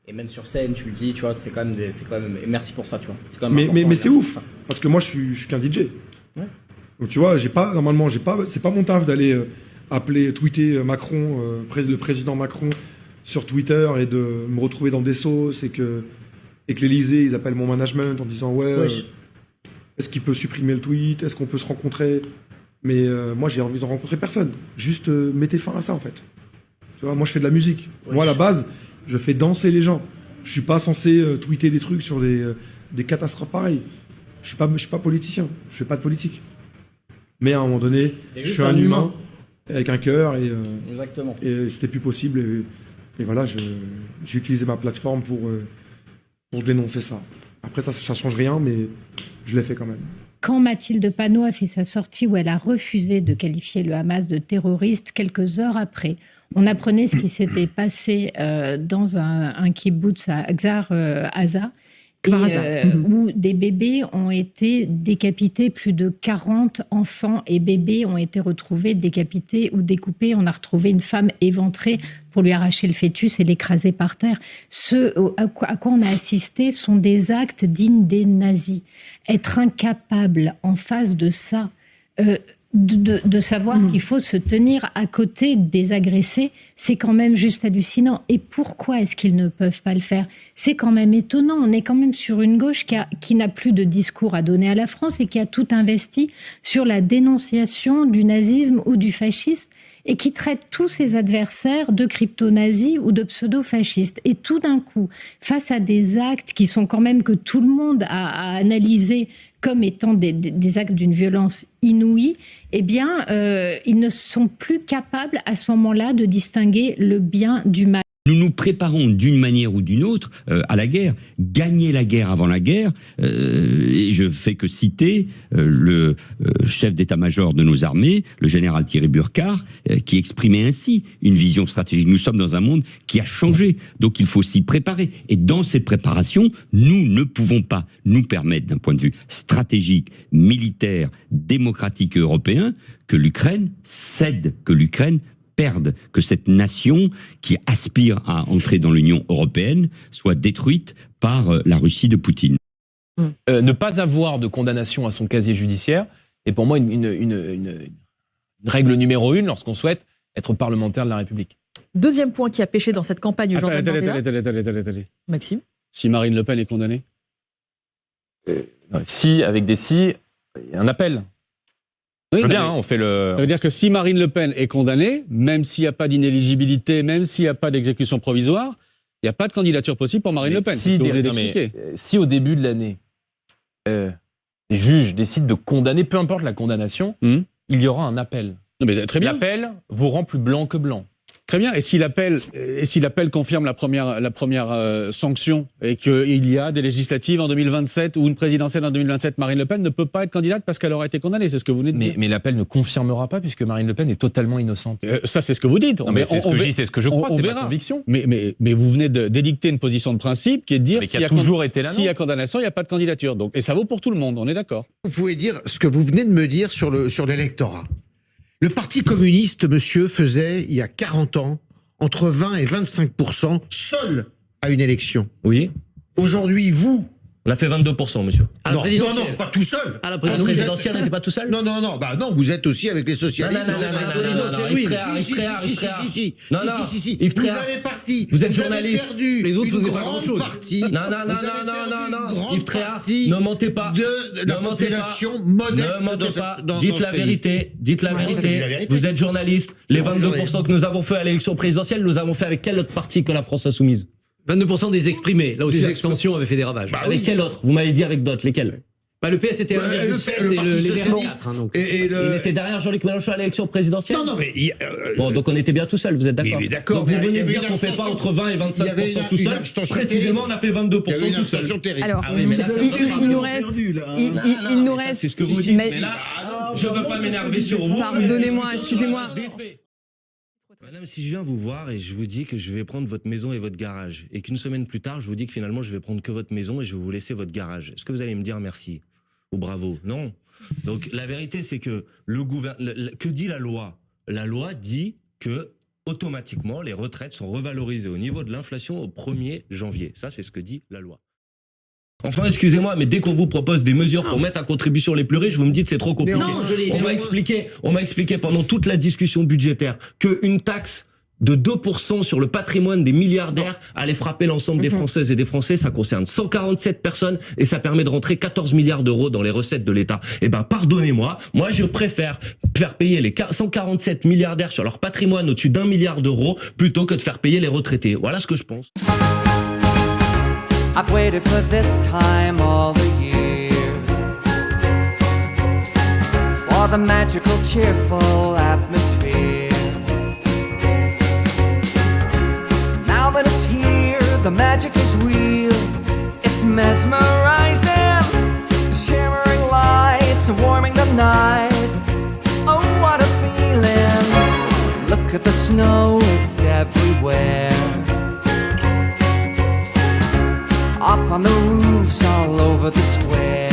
Et même sur scène, tu le dis, tu vois, c'est quand même, et merci pour ça, tu vois. C'est quand même Mais c'est ouf, parce que moi, je suis qu'un DJ. Ouais. Donc tu vois, normalement, c'est pas mon taf d'aller tweeter Macron, le président Macron sur Twitter et de me retrouver dans des sauces et que l'Elysée, ils appellent mon management en disant est-ce qu'il peut supprimer le tweet, est-ce qu'on peut se rencontrer. Mais moi, j'ai envie de rencontrer personne. Juste mettez fin à ça, en fait. Tu vois, moi, je fais de la musique. Moi, à la base, je fais danser les gens. Je suis pas censé tweeter des trucs sur des catastrophes pareilles. Je suis pas politicien. Je fais pas de politique. Mais à un moment donné, je suis un humain avec un cœur et c'était plus possible. Et voilà, j'ai utilisé ma plateforme pour dénoncer ça. Après, ça change rien, mais je l'ai fait quand même. Quand Mathilde Panot a fait sa sortie où elle a refusé de qualifier le Hamas de terroriste, quelques heures après, on apprenait ce qui s'était passé dans un kibbutz à Kfar Aza, où des bébés ont été décapités, plus de 40 enfants et bébés ont été retrouvés décapités ou découpés. On a retrouvé une femme éventrée pour lui arracher le fœtus et l'écraser par terre. Ce à quoi on a assisté sont des actes dignes des nazis. Être incapable en face de ça, de savoir qu'il faut se tenir à côté des agressés, c'est quand même juste hallucinant. Et pourquoi est-ce qu'ils ne peuvent pas le faire? C'est quand même étonnant. On est quand même sur une gauche qui n'a plus de discours à donner à la France et qui a tout investi sur la dénonciation du nazisme ou du fascisme et qui traite tous ses adversaires de crypto-nazis ou de pseudo-fascistes. Et tout d'un coup, face à des actes qui sont quand même que tout le monde a analysé comme étant des actes d'une violence inouïe, eh bien, ils ne sont plus capables à ce moment-là de distinguer le bien du mal. Nous nous préparons d'une manière ou d'une autre à la guerre. Gagner la guerre avant la guerre, et je fais que citer le chef d'état-major de nos armées, le général Thierry Burkhardt, qui exprimait ainsi une vision stratégique. Nous sommes dans un monde qui a changé, donc il faut s'y préparer. Et dans cette préparation, nous ne pouvons pas nous permettre, d'un point de vue stratégique, militaire, démocratique et européen, que l'Ukraine cède, que l'Ukraine perdre, que cette nation qui aspire à entrer dans l'Union européenne soit détruite par la Russie de Poutine. Ne pas avoir de condamnation à son casier judiciaire est pour moi une règle numéro 1 lorsqu'on souhaite être parlementaire de la République. Deuxième point qui a pêché dans cette campagne, Jordan Bardella. Attendez. Maxime. Si Marine Le Pen est condamnée, Si, avec des si, il y a un appel. oui, Je veux bien, on fait le... Ça veut dire que si Marine Le Pen est condamnée, même s'il n'y a pas d'inéligibilité, même s'il n'y a pas d'exécution provisoire, il n'y a pas de candidature possible pour Marine Le Pen. Si, si au début de l'année, les juges décident de condamner, peu importe la condamnation, il y aura un appel. Non, mais très bien. L'appel vous rend plus blanc que blanc. Très bien. Et si l'appel confirme la première sanction et qu'il y a des législatives en 2027 ou une présidentielle en 2027, Marine Le Pen ne peut pas être candidate parce qu'elle aura été condamnée. C'est ce que vous venez de dire. Mais l'appel ne confirmera pas puisque Marine Le Pen est totalement innocente. Ça, c'est ce que vous dites. C'est ce que je dis, c'est ce que je crois, c'est ma conviction. Mais vous venez d'édicter une position de principe qui est de dire s'il y a condamnation, il n'y a pas de candidature. Donc, et ça vaut pour tout le monde, on est d'accord. Vous pouvez dire ce que vous venez de me dire sur l'électorat. Le Parti communiste, monsieur, faisait, il y a 40 ans, entre 20 et 25% seul à une élection. Oui. Aujourd'hui, vous... On a fait 22%, monsieur. Non, pas tout seul. Ah, la présidentielle n'était pas tout seul? Non, vous êtes aussi avec les socialistes. Non, Oui, si. Yves Vous Tréhard. avez parti. Vous êtes avez journaliste. perdu Les autres une faisaient pas grande grand-chose. partie. Non. Yves Tréhard, ne mentez pas. De la population modeste. Ne mentez pas. Dans Dites la vérité. Dites la vérité. Vous êtes journaliste. Les 22% que nous avons fait à l'élection présidentielle, nous avons fait avec quel autre parti que la France Insoumise? 22% des exprimés. Là aussi, l'abstention avait fait des ravages. Avec quel autre? Vous m'avez dit avec d'autres. Lesquels? Le PS était 1,7 et les Verts 4. Il était derrière Jean-Luc Mélenchon à l'élection présidentielle. Non, mais... Bon, donc on était bien tout seul, vous êtes d'accord? Oui, d'accord. Donc vous venez de dire qu'on ne fait pas entre 20 et 25% tout seul. Précisément, on a fait 22% tout seul. Alors, mais là, il nous reste... Il nous reste... C'est ce que vous dites. Mais là, je ne veux pas m'énerver sur vous. Pardonnez-moi, excusez-moi. Madame, si je viens vous voir et je vous dis que je vais prendre votre maison et votre garage, et qu'une semaine plus tard, je vous dis que finalement, je vais prendre que votre maison et je vais vous laisser votre garage, est-ce que vous allez me dire merci ou bravo? Non. Donc, la vérité, c'est que que dit la loi? La loi dit que automatiquement, les retraites sont revalorisées au niveau de l'inflation au 1er janvier. Ça, c'est ce que dit la loi. Enfin, excusez-moi, mais dès qu'on vous propose des mesures pour mettre à contribution les plus riches, vous me dites c'est trop compliqué. Non, On m'a expliqué pendant toute la discussion budgétaire qu'une taxe de 2% sur le patrimoine des milliardaires allait frapper l'ensemble des Françaises et des Français. Ça concerne 147 personnes et ça permet de rentrer 14 milliards d'euros dans les recettes de l'État. Eh ben, pardonnez-moi, moi je préfère faire payer les 147 milliardaires sur leur patrimoine au-dessus d'1 milliard d'euros plutôt que de faire payer les retraités. Voilà ce que je pense. I've waited for this time all the year, for the magical, cheerful atmosphere. Now that it's here, the magic is real, it's mesmerizing. The shimmering lights are warming the nights. Oh, what a feeling. Look at the snow, it's everywhere. Up on the roofs all over the square.